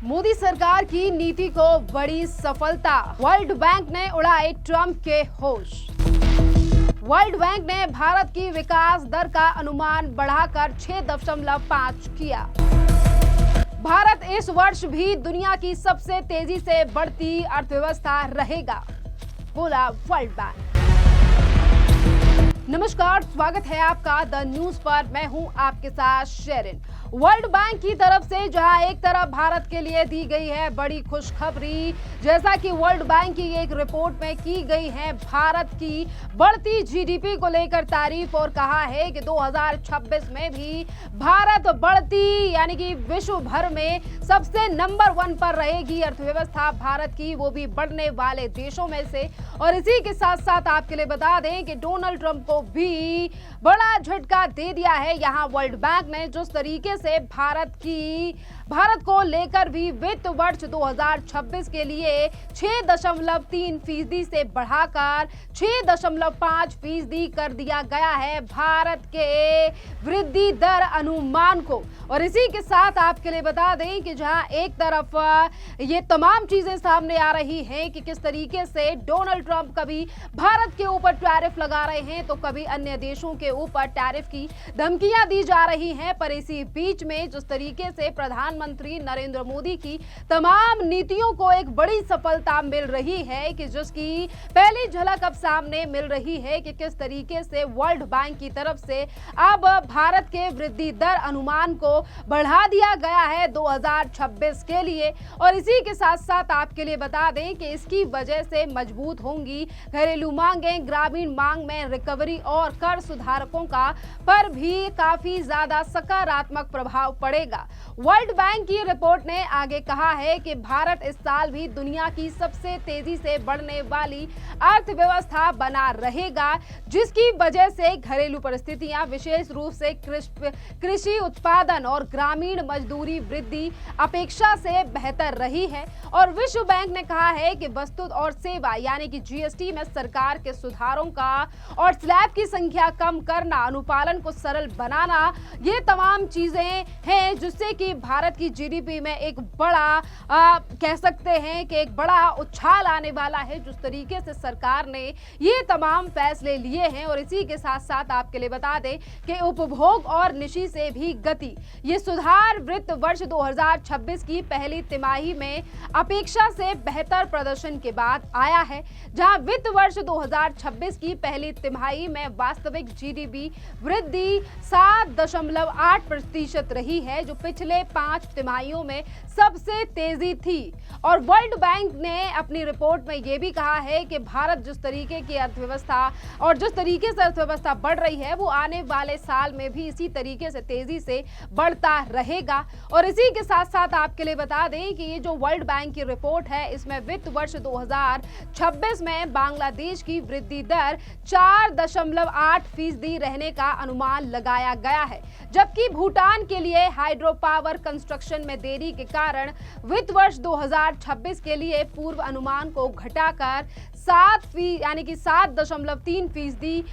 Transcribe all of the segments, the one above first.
मोदी सरकार की नीति को बड़ी सफलता, वर्ल्ड बैंक ने उड़ाए ट्रंप के होश। वर्ल्ड बैंक ने भारत की विकास दर का अनुमान बढ़ाकर 6.5 किया। भारत इस वर्ष भी दुनिया की सबसे तेजी से बढ़ती अर्थव्यवस्था रहेगा, बोला वर्ल्ड बैंक। नमस्कार, स्वागत है आपका द न्यूज पर। मैं हूं आपके साथ शेरिन। वर्ल्ड बैंक की तरफ से जहां एक तरफ भारत के लिए दी गई है बड़ी खुशखबरी, जैसा कि वर्ल्ड बैंक की एक रिपोर्ट में की गई है भारत की बढ़ती जीडीपी को लेकर तारीफ और कहा है कि 2026 में भी भारत बढ़ती यानी कि विश्व भर में सबसे नंबर 1 पर रहेगी अर्थव्यवस्था भारत की, वो भी बढ़ने वाले देशों में से। और इसी के साथ साथ आपके लिए बता दें कि डोनाल्ड ट्रंप को भी बड़ा झटका दे दिया है। यहाँ वर्ल्ड बैंक ने जिस तरीके से भारत को लेकर भी वित्त वर्ष 2026 के लिए 6.3% से बढ़ाकर 6.5% कर दिया गया है भारत के वृद्धि दर अनुमान को। और इसी के साथ आपके लिए बता दें कि जहां एक तरफ ये तमाम चीजें सामने आ रही हैं कि किस तरीके से डोनाल्ड ट्रंप कभी भारत के ऊपर टैरिफ लगा रहे हैं तो कभी अन्य देशों के ऊपर टैरिफ की धमकियां दी जा रही हैं, पर इसी बीच में जिस तरीके से प्रधानमंत्री नरेंद्र मोदी की तमाम नीतियों को एक बड़ी सफलता मिल रही है कि जिसकी पहली झलक अब सामने मिल रही है कि किस तरीके से वर्ल्ड बैंक की तरफ से अब भारत के वृद्धि दर अनुमान को बढ़ा दिया गया है 2026 के लिए। और इसी के साथ साथ आपके लिए बता दें कि इसकी वजह से मजबूत होंगी घरेलू मांगें, ग्रामीण मांग में रिकवरी और कर सुधारकों का पर भी काफी ज्यादा सकारात्मक प्रभाव पड़ेगा। वर्ल्ड बैंक की रिपोर्ट ने आगे कहा है कि भारत इस साल भी दुनिया की सबसे तेजी से बढ़ने वाली अर्थव्यवस्था बना रहेगा, जिसकी वजह से घरेलू परिस्थितियां विशेष रूप से कृषि उत्पादन और ग्रामीण मजदूरी वृद्धि अपेक्षा से बेहतर रही है। और विश्व बैंक ने कहा है कि वस्तु और सेवा यानी कि जीएसटी में सरकार के सुधारों का और स्लैब की संख्या कम करना, अनुपालन को सरल बनाना, ये तमाम चीजें हैं जिससे कि भारत की जीडीपी में एक बड़ा कह सकते हैं कि एक बड़ा उछाल आने वाला है जिस तरीके से सरकार ने ये तमाम फैसले लिए हैं। और इसी के साथ साथ आपके लिए बता दें कि उपभोग और निशी से भी गति, ये सुधार वित्त वर्ष 2026 की पहली तिमाही में अपेक्षा से बेहतर प्रदर्शन के बाद आया है, जहां वित्त वर्ष 2026 की पहली तिमाही में वास्तविक जीडीपी वृद्धि 7.8% रही है, जो पिछले 5 तिमाहियों में सबसे तेजी थी। और वर्ल्ड बैंक ने अपनी रिपोर्ट में यह भी कहा है कि भारत जिस तरीके की अर्थव्यवस्था और जिस तरीके से अर्थव्यवस्था बढ़ रही है वो आने वाले साल में भी इसी तरीके से तेजी से बढ़ता रहेगा। और इसी के साथ साथ आपके लिए बता दें कि ये जो वर्ल्ड बैंक की रिपोर्ट है इसमें वित्त वर्ष 2026 में बांग्लादेश की वृद्धि दर 4.8% रहने का अनुमान लगाया गया है, जबकि भूटान के लिए हाइड्रो पावर कंस्ट्रक्शन में देरी के कारण वित्त वर्ष 2026 के लिए पूर्व अनुमान को घटाकर 7.3%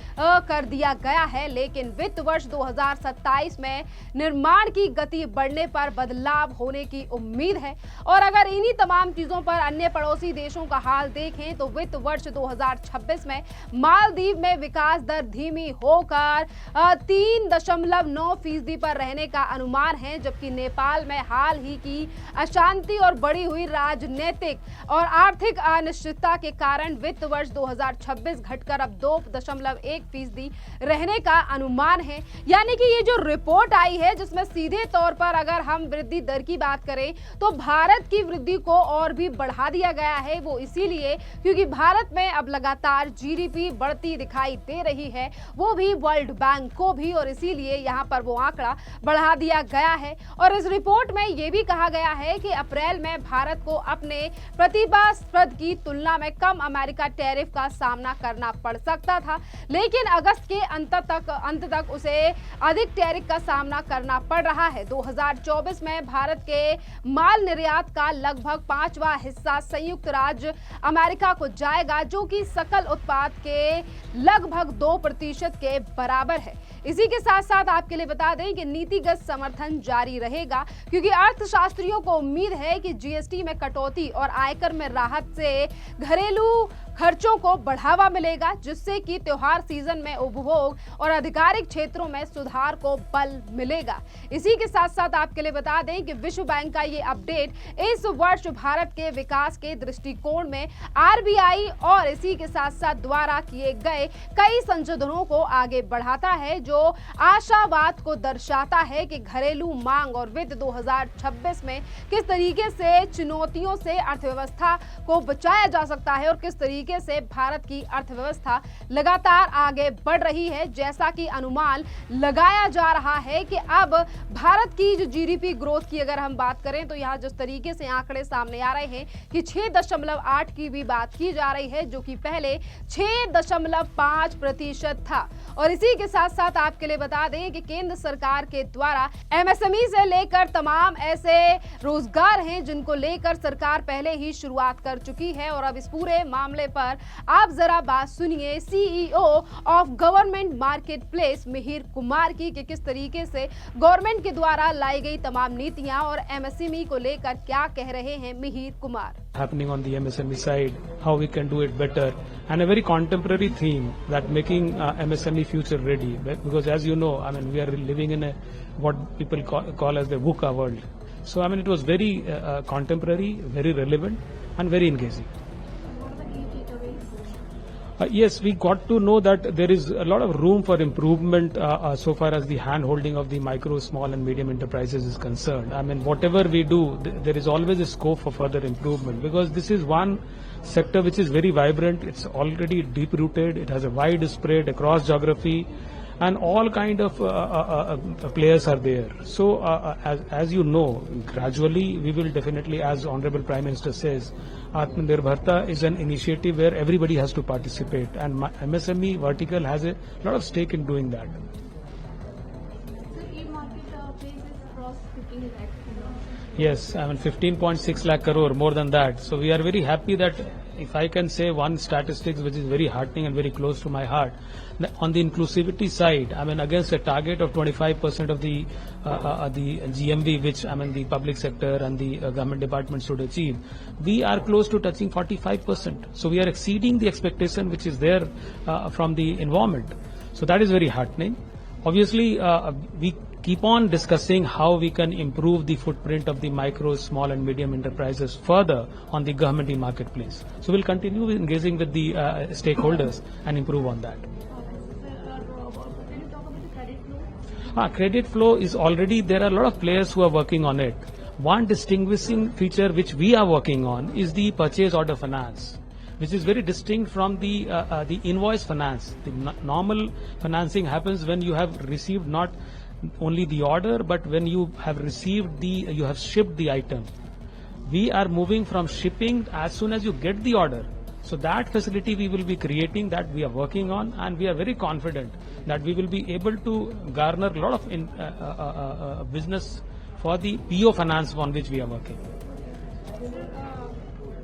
कर दिया गया है। लेकिन वित्त वर्ष 2027 में निर्माण की गति बढ़ने पर बदलाव होने की उम्मीद है। और अगर इन्हीं तमाम चीजों पर अन्य पड़ोसी देशों का हाल देखें तो वित्त वर्ष 2026 में मालदीव में विकास दर धीमी होकर 3.9% पर रहने का अनुमान है, जबकि नेपाल में हाल ही की अशांति और बढ़ी हुई राजनीतिक और आर्थिक अनिश्चितता के कारण वित्त वर्ष 2026 घटकर अब 2.1% रहने का अनुमान है। यानी कि ये जो रिपोर्ट आई है जिसमें सीधे तौर पर अगर हम वृद्धि दर की बात करें तो भारत की वृद्धि को और भी बढ़ा दिया गया है, वो इसीलिए क्योंकि भारत में अब लगातार जीडीपी बढ़ती दिखाई दे रही है, वो भी वर्ल्ड बैंक को भी, और इसीलिए यहाँ पर वो आंकड़ा बढ़ा दिया गया है। और इस रिपोर्ट में ये भी कहा गया है कि अप्रैल में भारत को अपने प्रतिस्पर्धी की तुलना में कम अमेरिकी अमेरिका टैरिफ का सामना करना पड़ सकता था, लेकिन अगस्त के अंत तक उसे अधिक टैरिफ का सामना करना पड़ रहा है। 2024 में भारत के माल निर्यात का लगभग 5वां हिस्सा संयुक्त राज्य अमेरिका को जाएगा, जो कि सकल उत्पाद के लगभग 2% के बराबर है। इसी के साथ साथ आपके लिए बता दें कि नीतिगत समर्थन जारी रहेगा, क्योंकि अर्थशास्त्रियों को उम्मीद है कि जीएसटी में कटौती और आयकर में राहत से घरेलू खर्चों को बढ़ावा मिलेगा, जिससे कि त्योहार सीजन में उपभोग और आधिकारिक क्षेत्रों में सुधार को बल मिलेगा। इसी के साथ साथ आपके लिए बता दें कि विश्व बैंक का ये अपडेट इस वर्ष भारत के विकास के दृष्टिकोण में आरबीआई और इसी के साथ साथ द्वारा किए गए कई संशोधनों को आगे बढ़ाता है, जो आशावाद को दर्शाता है कि घरेलू मांग और वित्त 2026 में किस तरीके से चुनौतियों से अर्थव्यवस्था को बचाया जा सकता है और किस तरीके से भारत की अर्थव्यवस्था लगातार आगे बढ़ रही है। जैसा कि अनुमान लगाया जा रहा है कि अब भारत की जो जीडीपी ग्रोथ की अगर हम बात करें तो यहाँ जिस तरीके से आंकड़े सामने आ रहे हैं कि 6.8 की भी बात की जा रही है, जो कि पहले 6.5% था। और इसी के साथ साथ आपके लिए बता दें कि केंद्र सरकार के द्वारा एमएसएमई से लेकर तमाम ऐसे रोजगार हैं जिनको लेकर सरकार पहले ही शुरुआत कर चुकी है। और अब इस पूरे मामले पर आप जरा बात सुनिए CEO of government market place Mihir Kumar की, कि किस तरीके से गवर्नमेंट के द्वारा लाई गई तमाम नीतियां और एमएसएमई को लेकर क्या कह रहे हैं Mihir Kumar. Happening on the MSME side, how we can do it better, and a very contemporary theme that making MSME future ready. Because as you know, I mean, we are living in a what people call as the VUCA world. So I mean, it was very contemporary, very relevant, and very engaging. Yes, we got to know that there is a lot of room for improvement so far as the hand-holding of the micro, small and medium enterprises is concerned. I mean, whatever we do, there is always a scope for further improvement, because this is one sector which is very vibrant. It's already deep-rooted. It has a wide spread across geography, and all kind of players are there. So, as you know, gradually we will definitely, as Honorable Prime Minister says, Atmanirbharta is an initiative where everybody has to participate, and MSME vertical has a lot of stake in doing that. Sir, e-market place is across 15 lakh. Yes, I mean 15.6 lakh crore, more than that. So we are very happy that, if I can say one statistics which is very heartening and very close to my heart, on the inclusivity side, I mean against a target of 25% of the GMV, which I mean the public sector and the government departments should achieve, we are close to touching 45%. So we are exceeding the expectation which is there from the environment. So that is very heartening. Obviously, we keep on discussing how we can improve the footprint of the micro, small and medium enterprises further on the government marketplace. So we'll continue engaging with the stakeholders and improve on that. Can you talk about the credit flow? Credit flow is already, there are a lot of players who are working on it. One distinguishing feature which we are working on is the purchase order finance, which is very distinct from the invoice finance. The normal financing happens when you have received not only the order, but when you have received you have shipped the item. We are moving from shipping as soon as you get the order. So that facility we will be creating, that we are working on, and we are very confident that we will be able to garner a lot of business for the PO finance on which we are working.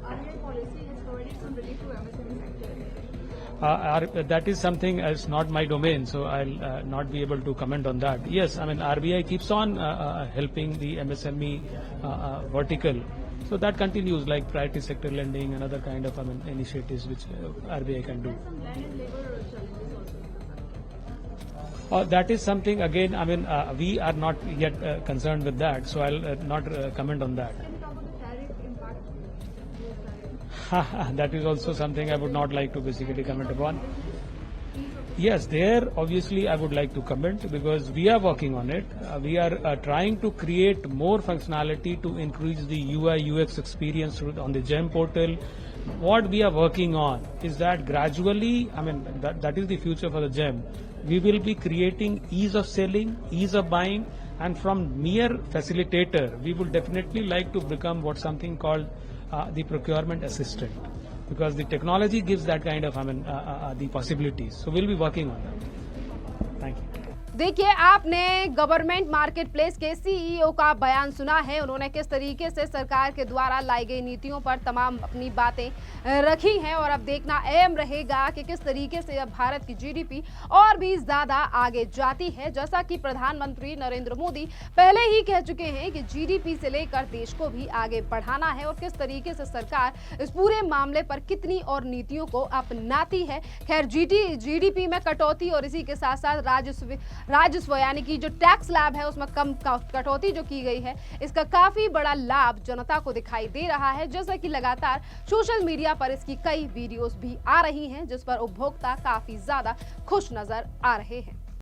RBI policy has provided some relief to MSME sector. That is something as not my domain, so I'll not be able to comment on that. Yes, I mean RBI keeps on helping the MSME vertical, so that continues, like priority sector lending and other kind of initiatives which RBI can do. Some land and labor challenges also. That is something, again, I mean we are not yet concerned with that, so I'll not comment on that. Can you talk about the tariff impact? Tariff? That is also something I would not like to basically comment upon. Yes, there obviously I would like to comment, because we are working on it. We are trying to create more functionality to increase the UI UX experience on the GEM portal. What we are working on is that gradually, I mean that is the future for the GEM. We will be creating ease of selling, ease of buying, and from mere facilitator, we would definitely like to become something called the procurement assistant, because the technology gives that kind of, the possibilities. So we'll be working on that. Thank you. देखिए, आपने government market place के CEO का बयान सुना है। उन्होंने किस तरीके से सरकार के द्वारा लाई गई नीतियों पर तमाम अपनी बातें रखी हैं और अब देखना अहम रहेगा कि किस तरीके से अब भारत की जीडीपी और भी ज्यादा आगे जाती है। जैसा कि प्रधानमंत्री नरेंद्र मोदी पहले ही कह चुके हैं कि जीडीपी से लेकर देश को भी आगे बढ़ाना है और किस तरीके से सरकार इस पूरे मामले पर कितनी और नीतियों को अपनाती है। खैर, जीडीपी में कटौती और इसी के साथ साथ राजस्व यानी कि जो टैक्स स्लैब है उसमें कम कटौती जो की गई है, इसका काफी बड़ा लाभ जनता को दिखाई दे रहा है। जैसा कि लगातार सोशल मीडिया पर इसकी कई वीडियोस भी आ रही हैं जिस पर उपभोक्ता काफी ज्यादा खुश नजर आ रहे हैं।